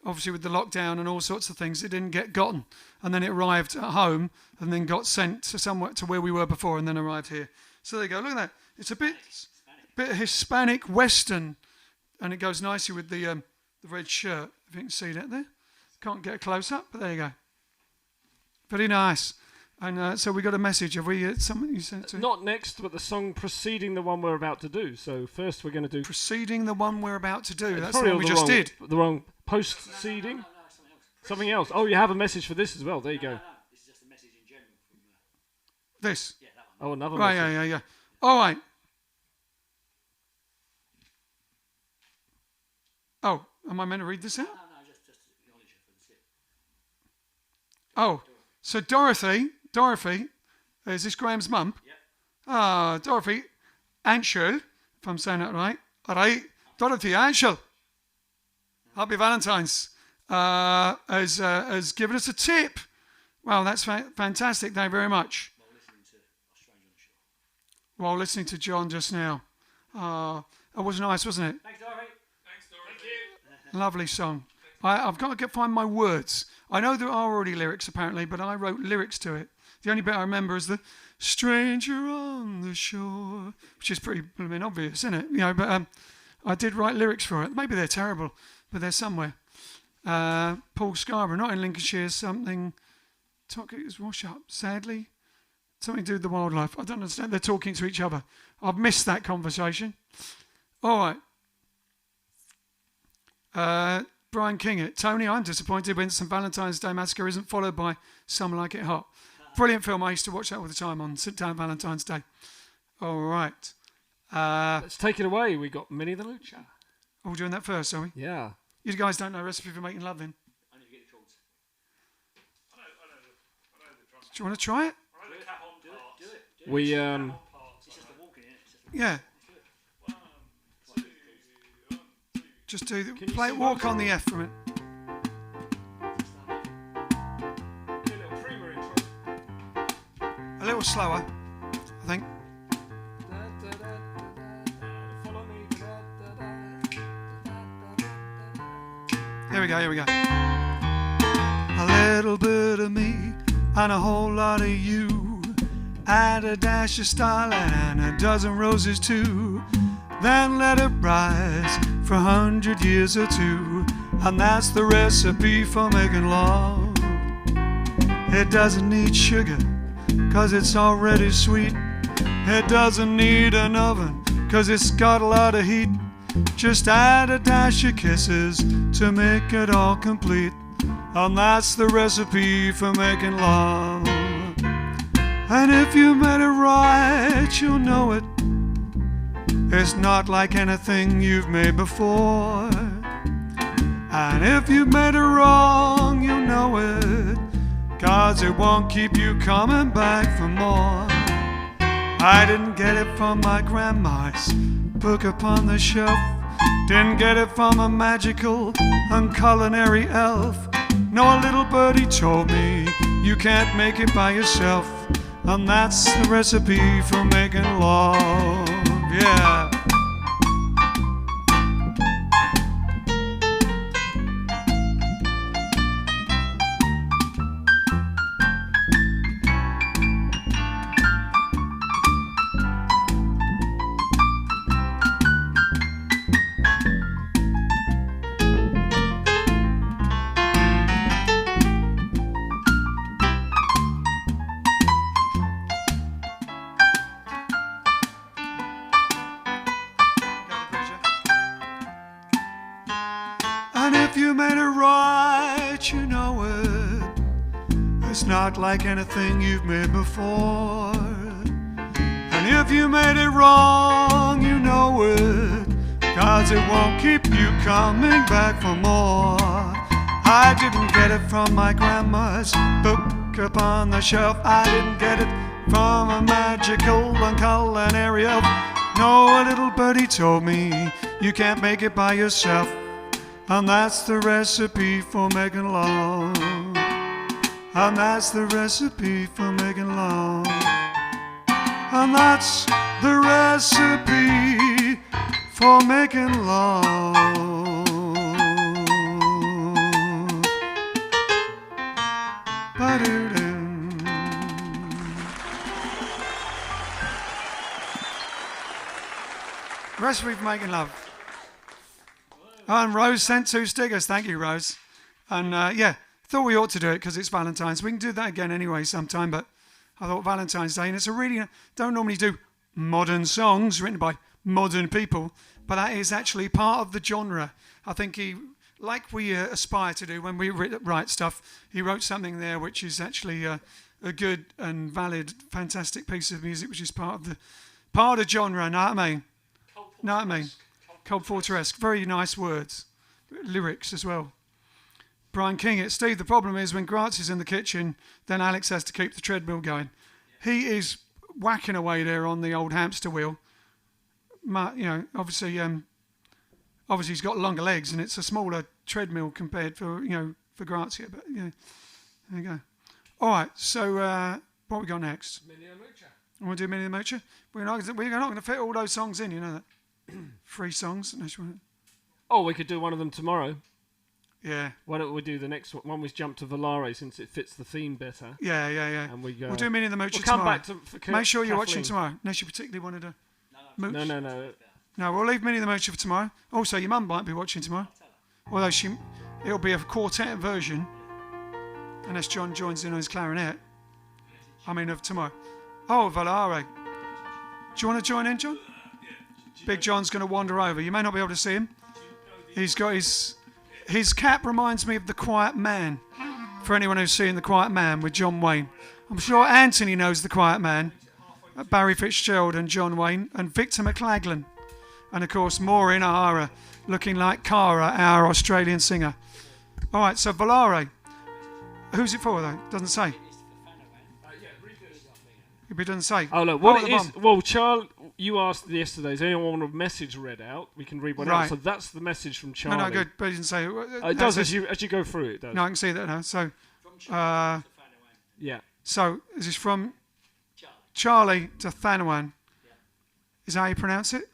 [SPEAKER 1] obviously with the lockdown and all sorts of things, it didn't get gotten, and then it arrived at home, and then got sent to somewhere to where we were before, and then arrived here. So there you go. Look at that. It's a bit Hispanic Western, and it goes nicely with the red shirt. If you can see that there, can't get a close up, but there you go. Very nice. And so we got a message. Have we something you sent to?
[SPEAKER 2] Not next, but the song preceding the one we're about to do. So first we're going to do...
[SPEAKER 1] Preceding the one we're about to do. That's the
[SPEAKER 2] probably
[SPEAKER 1] one we just did.
[SPEAKER 2] The wrong post-seeding?
[SPEAKER 4] No, something else.
[SPEAKER 2] Something else. Oh, you have a message for this as well. There you go.
[SPEAKER 4] No, this is just a message in general from.
[SPEAKER 1] This.
[SPEAKER 4] Yeah, that one.
[SPEAKER 2] Oh, another
[SPEAKER 1] Right,
[SPEAKER 2] message.
[SPEAKER 1] yeah. All right. Oh, am I meant to read this out?
[SPEAKER 4] No, just acknowledge it for the slip.
[SPEAKER 1] Oh, so Dorothy, is this Graham's mum?
[SPEAKER 4] Yeah.
[SPEAKER 1] Dorothy Anshel, if I'm saying that right. All right, Dorothy Anshel. Happy Valentine's. Has given us a tip. Wow, that's fantastic. Thank you very much.
[SPEAKER 4] While listening to Stranger on the Shore.
[SPEAKER 1] While listening to John just now. That was nice, wasn't it?
[SPEAKER 4] Thanks, Dorothy.
[SPEAKER 3] Thanks, Dorothy. Thank you.
[SPEAKER 1] Lovely song. I've got to find my words. I know there are already lyrics apparently, but I wrote lyrics to it. The only bit I remember is the stranger on the shore, which is pretty blooming obvious, isn't it? You know, but I did write lyrics for it. Maybe they're terrible, but they're somewhere. Paul Scarborough, not in Lincolnshire, something. It's wash up, sadly. Something to do with the wildlife. I don't understand. They're talking to each other. I've missed that conversation. All right. Brian King, Tony, I'm disappointed when St. Valentine's Day Massacre isn't followed by Some Like It Hot. Brilliant film. I used to watch that all the time on St. Valentine's Day. All right.
[SPEAKER 2] Let's take it away. We got Minnie the Moocher.
[SPEAKER 1] Oh, we're doing that first, are we?
[SPEAKER 2] Yeah.
[SPEAKER 1] You guys don't know Recipe for Making Love then?
[SPEAKER 4] I need to get the chords.
[SPEAKER 3] I know the drum.
[SPEAKER 1] Do you want to try it?
[SPEAKER 3] I know the cap on parts.
[SPEAKER 4] Do it.
[SPEAKER 2] We
[SPEAKER 4] It's just the walking in it.
[SPEAKER 1] Yeah.
[SPEAKER 3] 1, 2, 1, 2.
[SPEAKER 1] Just do the
[SPEAKER 2] Can you
[SPEAKER 1] play
[SPEAKER 2] sing
[SPEAKER 1] walk
[SPEAKER 2] one?
[SPEAKER 1] on the F from it.
[SPEAKER 2] do a little Prima intro.
[SPEAKER 1] A little slower, I think.
[SPEAKER 2] Follow me.
[SPEAKER 1] Here we go. A little bit of me and a whole lot of you. Add a dash of starlight and a dozen roses too. Then let it rise for 100 years or two. And that's the recipe for making love. It doesn't need sugar, 'cause it's already sweet. It doesn't need an oven, 'cause it's got a lot of heat. Just add a dash of kisses to make it all complete. And that's the recipe for making love. And if you made it right, you'll know it. It's not like anything you've made before. And if you made it wrong, you'll know it, 'cause it won't keep you coming back for more. I didn't get it from my grandma's book upon the shelf. Didn't get it from a magical and culinary elf. No, a little birdie told me you can't make it by yourself. And that's the recipe for making love. Yeah. And if you made it right, you know it. It's not like anything you've made before. And if you made it wrong, you know it, 'cause it won't keep you coming back for more. I didn't get it from my grandma's book upon the shelf. I didn't get it from a magical and culinary elf. No, a little birdie told me you can't make it by yourself. And that's the recipe for making love. And that's the recipe for making love. And that's the recipe for making love. Ba-do-do. Recipe for making love. And Rose sent 2 stickers. Thank you, Rose. And yeah, thought we ought to do it because it's Valentine's. We can do that again anyway sometime, but I thought Valentine's Day, and it's a really, don't normally do modern songs written by modern people, but that is actually part of the genre. I think he, like we aspire to do when we write stuff, he wrote something there which is actually a good and valid, fantastic piece of music, which is part of the genre, know what I mean? Know what I mean? Cold Fortress, very nice words, lyrics as well. Brian King, Steve, the problem is when Grants is in the kitchen, then Alex has to keep the treadmill going. He is whacking away there on the old hamster wheel. You know, obviously he's got longer legs and it's a smaller treadmill compared for Grants here. But yeah, there you go. All right, so what we got next?
[SPEAKER 2] Minnie the Moocher.
[SPEAKER 1] Want to do Minnie the Moocher? We're not going to fit all those songs in, you know that. 3 songs.
[SPEAKER 2] Oh, we could do one of them tomorrow.
[SPEAKER 1] Yeah.
[SPEAKER 2] Why don't we do the next one? One was jump to Volare since it fits the theme better.
[SPEAKER 1] Yeah.
[SPEAKER 2] And we go.
[SPEAKER 1] We'll do Meaning of the Moocher
[SPEAKER 2] We'll come
[SPEAKER 1] tomorrow.
[SPEAKER 2] back to for
[SPEAKER 1] Make sure you're
[SPEAKER 2] Kathleen.
[SPEAKER 1] watching tomorrow. Unless you particularly wanted to mooch.
[SPEAKER 2] No.
[SPEAKER 1] No, we'll leave Meaning of the Moocher for tomorrow. Also, your mum might be watching tomorrow. Although it'll be a quartet version. Unless John joins in on his clarinet. Of tomorrow. Oh, Volare. Do you want to join in, John? Big John's going to wander over. You may not be able to see him. He's got his cap reminds me of The Quiet Man. For anyone who's seen The Quiet Man with John Wayne. I'm sure Anthony knows The Quiet Man. Barry Fitzgerald and John Wayne and Victor McLaglen. And of course Maureen O'Hara looking like Cara, our Australian singer. All right, so Volare. Who's it for though? Doesn't say. It doesn't say.
[SPEAKER 2] Oh look, what it is? Well, Charlie, you asked yesterday. Does anyone want a message read out? We can read one out. So that's the message from Charlie.
[SPEAKER 1] No, good. But he didn't say.
[SPEAKER 2] It does as you go through it. Does.
[SPEAKER 1] No, I can see that now. So,
[SPEAKER 2] yeah.
[SPEAKER 1] So this is from Charlie to Thanawan. Is that how you pronounce it?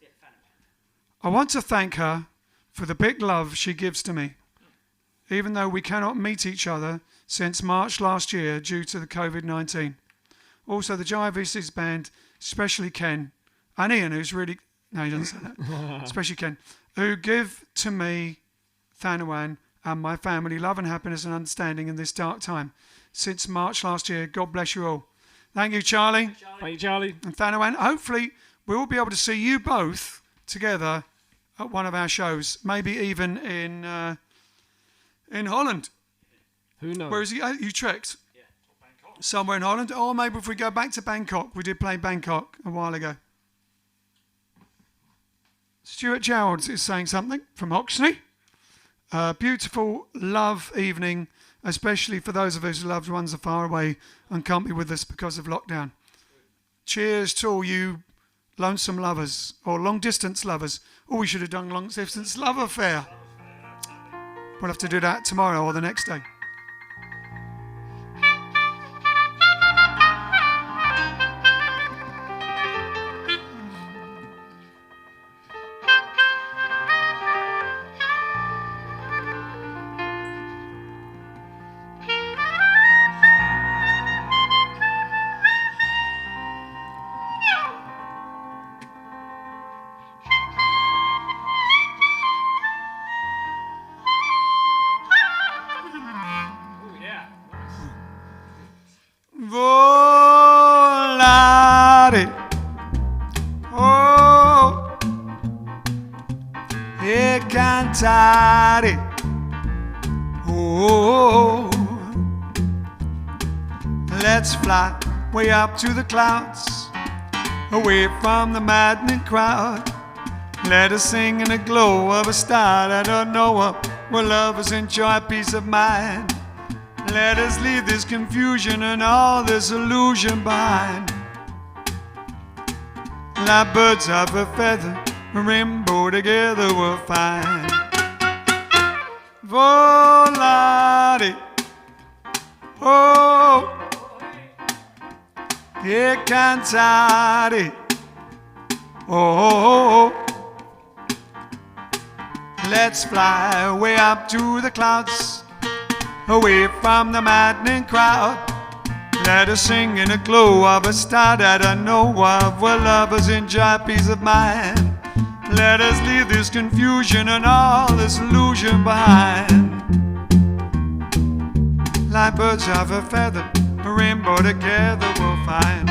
[SPEAKER 1] I want to thank her for the big love she gives to me, even though we cannot meet each other since March last year due to the COVID-19. Also, the Jive Aces band, especially Ken, and Ian, who's really... No, he doesn't say that. Especially Ken, who give to me, Thanawan, and my family love and happiness and understanding in this dark time. Since March last year, God bless you all. Thank you, Charlie.
[SPEAKER 2] Thank you, Charlie.
[SPEAKER 1] And Thanawan, hopefully we will be able to see you both together at one of our shows, maybe even in Holland.
[SPEAKER 2] Who knows?
[SPEAKER 1] Where is he? Utrecht? Yeah. Somewhere in Holland. Or maybe if we go back to Bangkok. We did play Bangkok a while ago. Stuart Gerald is saying something from Hoxney. Beautiful love evening, especially for those of us whose loved ones are far away and can't be with us because of lockdown. Cheers to all you lonesome lovers or long distance lovers. Oh, we should have done long distance love affair. We'll have to do that tomorrow or the next day. Volare, oh, e cantare, oh, let's fly way up to the clouds, away from the maddening crowd. Let us sing in the glow of a star that don't know up, where lovers enjoy peace of mind. Let us leave this confusion and all this illusion behind. Like birds of a feather, a rainbow together we'll find. Volare, oh, e cantare, oh, let's fly way up to the clouds, away from the maddening crowd. Let us sing in the glow of a star that I know of, where lovers enjoy peace of mind. Let us leave this confusion and all this illusion behind. Like birds of a feather, a rainbow together we'll find.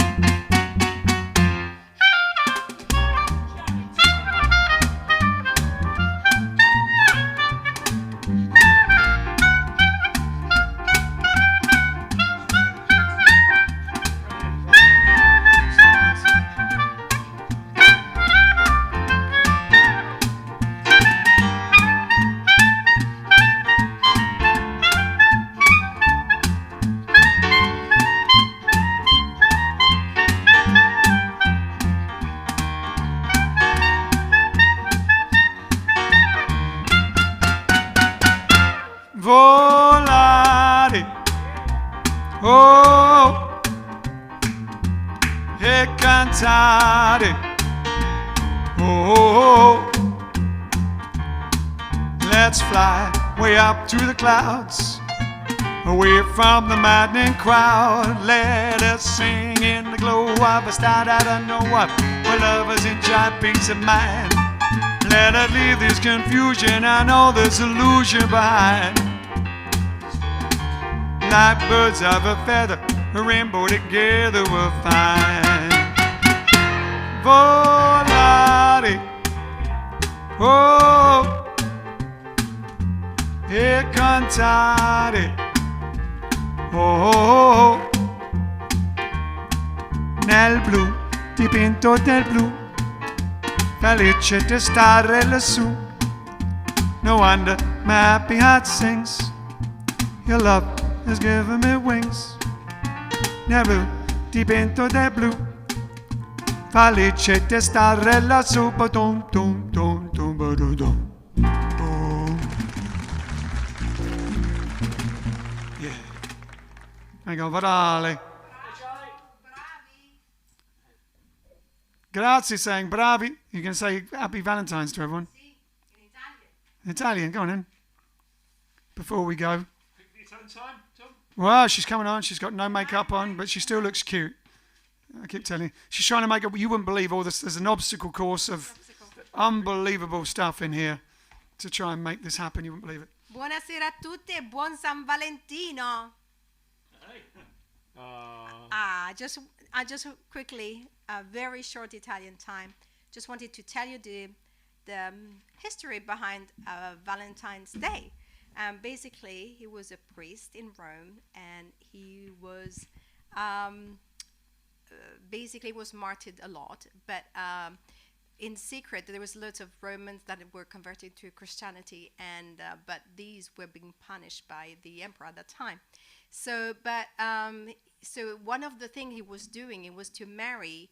[SPEAKER 1] Volare, oh, e cantare, oh, let's fly way up to the clouds, away from the maddening crowd. Let us sing in the glow of a star that I know of, where lovers enjoy peace of mind. Let us leave this confusion and all this illusion behind. Like birds of a feather, a rainbow together we'll find. Volare, oh, e cantare, oh, nel blu, dipinto del blu, felice di stare lassù. No wonder my happy heart sings, your love has given me wings. Nel blu, dipinto del blu, felice di stare lassù. Ba-dum, dum, dum, dum, ba-dum, dum. Yeah. I go, Varale. Grazie, saying bravi. You can say happy Valentine's to everyone. In Italian, go on then. Before we go.
[SPEAKER 3] Pick the Italian time, Tom.
[SPEAKER 1] Well, she's coming on. She's got no makeup on, but she still looks cute. I keep telling you. She's trying to make up. You wouldn't believe all this. There's an obstacle course of unbelievable stuff in here to try and make this happen. You wouldn't believe it.
[SPEAKER 5] Buonasera a tutti e buon San Valentino. Just quickly, a very short Italian time. Just wanted to tell you the history behind Valentine's Day. Basically, he was a priest in Rome, and he was basically was martyred a lot. But in secret, there was lots of Romans that were converted to Christianity, and but these were being punished by the emperor at that time. So one of the things he was doing, it was to marry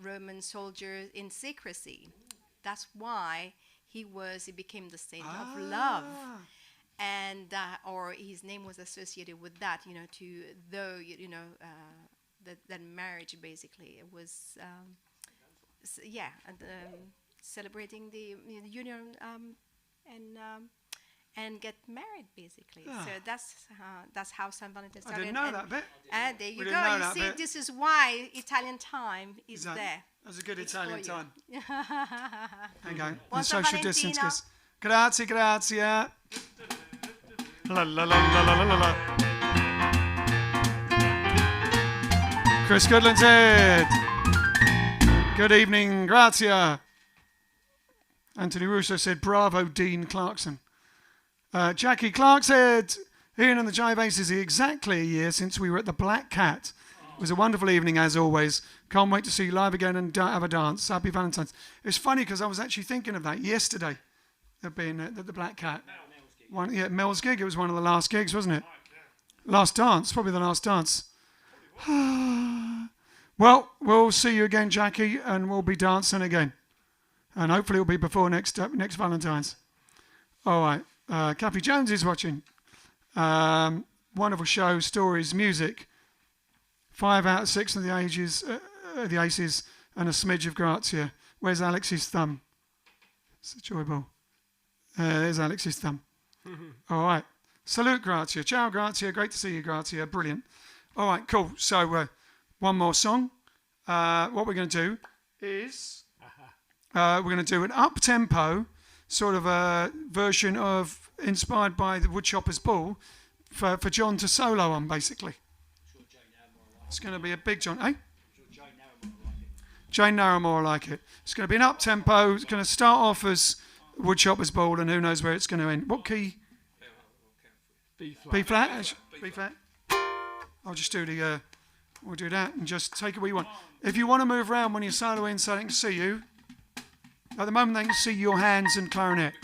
[SPEAKER 5] Roman soldiers in secrecy. That's why he became the saint of love, and or his name was associated with that. That marriage basically it was celebrating the union and get married basically. So that's how San Valentine started.
[SPEAKER 1] I didn't know that bit.
[SPEAKER 5] And there you
[SPEAKER 1] We
[SPEAKER 5] go.
[SPEAKER 1] didn't know
[SPEAKER 5] You
[SPEAKER 1] that
[SPEAKER 5] see,
[SPEAKER 1] bit.
[SPEAKER 5] this is why Italian time is
[SPEAKER 1] Exactly.
[SPEAKER 5] there.
[SPEAKER 1] That's a good
[SPEAKER 5] It's
[SPEAKER 1] Italian
[SPEAKER 5] for you.
[SPEAKER 1] time. There you go.
[SPEAKER 5] Buon
[SPEAKER 1] And
[SPEAKER 5] San
[SPEAKER 1] social distance.
[SPEAKER 5] Valentino.
[SPEAKER 1] Grazie, grazie. La la la la la la la. Chris Goodland said, good evening, grazie. Anthony Russo said, bravo, Dean Clarkson. Jackie Clark said, Ian and the Jive Aces, exactly a year since we were at the Black Cat. It was a wonderful evening, as always. Can't wait to see you live again and have a dance. Happy Valentine's. It's funny because I was actually thinking of that yesterday, of being at the Black Cat. Mel's gig. It was one of the last gigs, wasn't it? Last dance, probably the last dance. Well, we'll see you again, Jackie, and we'll be dancing again. And hopefully it'll be before next Valentine's. All right. Cappy Jones is watching. Wonderful show, stories, music. 5 out of 6 of the Aces, and a smidge of Grazia. Where's Alex's thumb? It's a joy ball. There's Alex's thumb. All right. Salute, Grazia. Ciao, Grazia. Great to see you, Grazia. Brilliant. All right, cool. So one more song. What we're going to do is we're going to do an up-tempo sort of a version of inspired by the Woodchopper's Ball for John to solo on, basically. It's going to be a big John, eh? Jane Narramore will like it. It's going to be an up-tempo. It's going to start off as Woodchopper's Ball, and who knows where it's going to end. What key?
[SPEAKER 2] B flat.
[SPEAKER 1] B flat? B flat? I'll just do we'll do that and just take it where you want. If you want to move around when you're soloing so they can see you, at the moment they can see your hands and clarinet.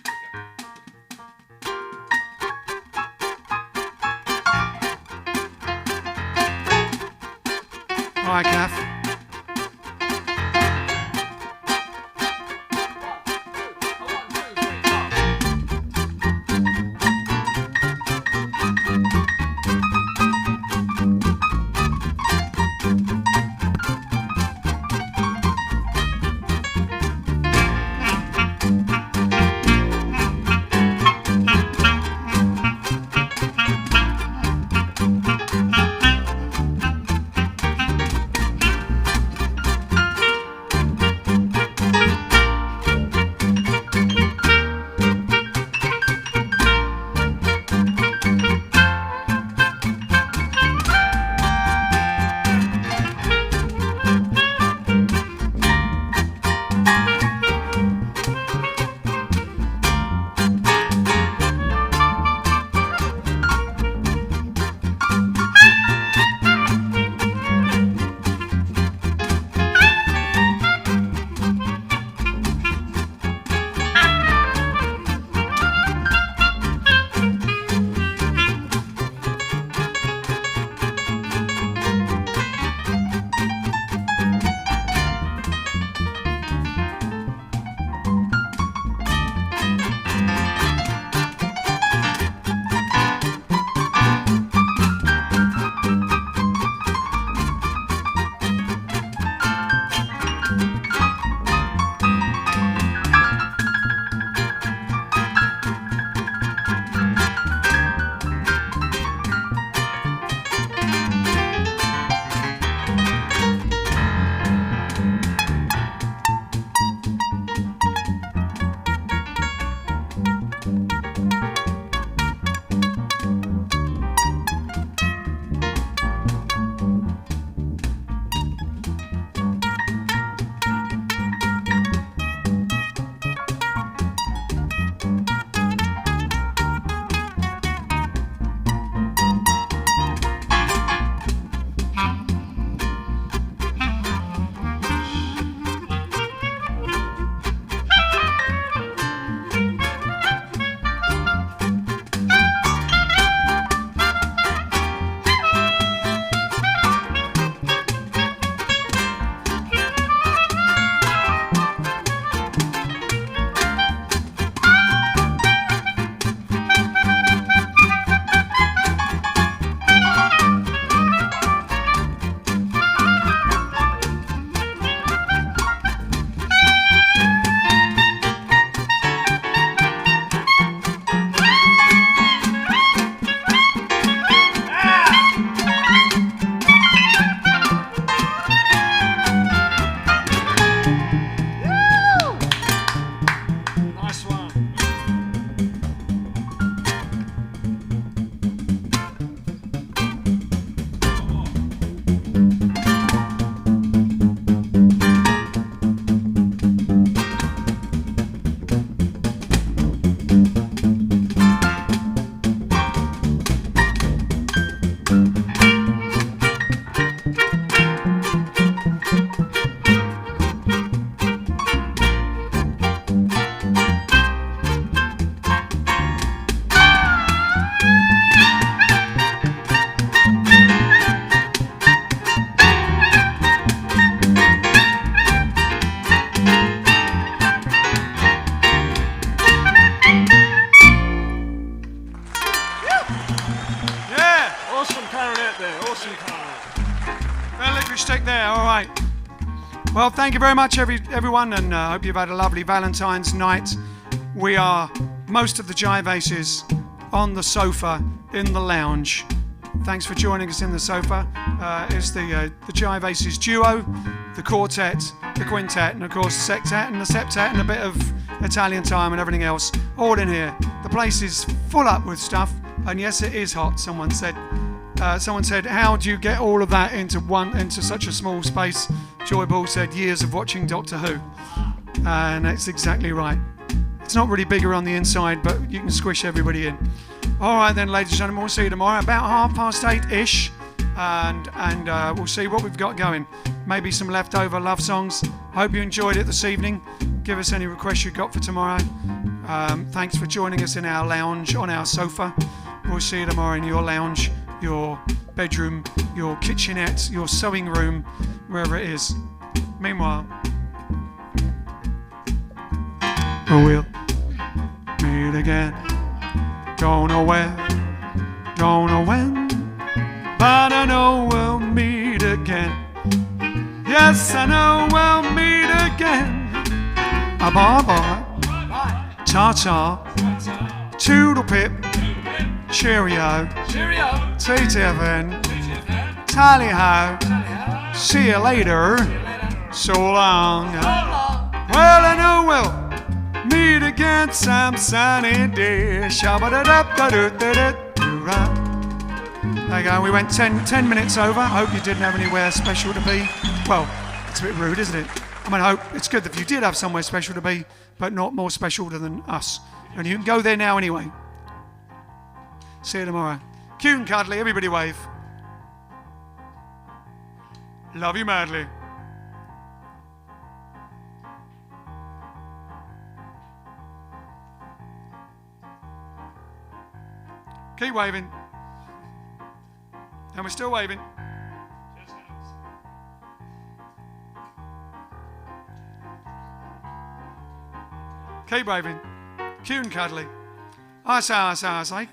[SPEAKER 1] All right, Kath. right. Well, thank you very much, everyone, and I hope you've had a lovely Valentine's night. We are, most of the Jive Aces, on the sofa in the lounge. Thanks for joining us in the sofa. It's the Jive Aces duo, the quartet, the quintet, and of course the sextet and the septet and a bit of Italian time and everything else, all in here. The place is full up with stuff, and yes, it is hot. Someone said, "How do you get all of that into such a small space?" Joy Ball said, "Years of watching Doctor Who," and that's exactly right. It's not really bigger on the inside, but you can squish everybody in. All right then, ladies and gentlemen, we'll see you tomorrow about 8:30ish, and we'll see what we've got going. Maybe some leftover love songs. Hope you enjoyed it this evening. Give us any requests you got for tomorrow. Thanks for joining us in our lounge on our sofa. We'll see you tomorrow in your lounge, your bedroom, your kitchenette, your sewing room, wherever it is. Meanwhile, we'll meet again. Don't know where, don't know when, but I know we'll meet again. Yes, I know we'll meet again. Bye-bye, ta-ta, toodle-pip, cheerio, TTFN, tally-ho, see you later, so long. Well, I know we'll meet again some sunny day. There you go, we went 10 minutes over. I hope you didn't have anywhere special to be. Well, it's a bit rude, isn't it? I mean, I hope it's good if you did have somewhere special to be, but not more special than us. And you can go there now anyway. See you tomorrow. Cute and cuddly, everybody wave. Love you madly. Keep waving. And we're still waving. Keep waving. Cute and cuddly. I say.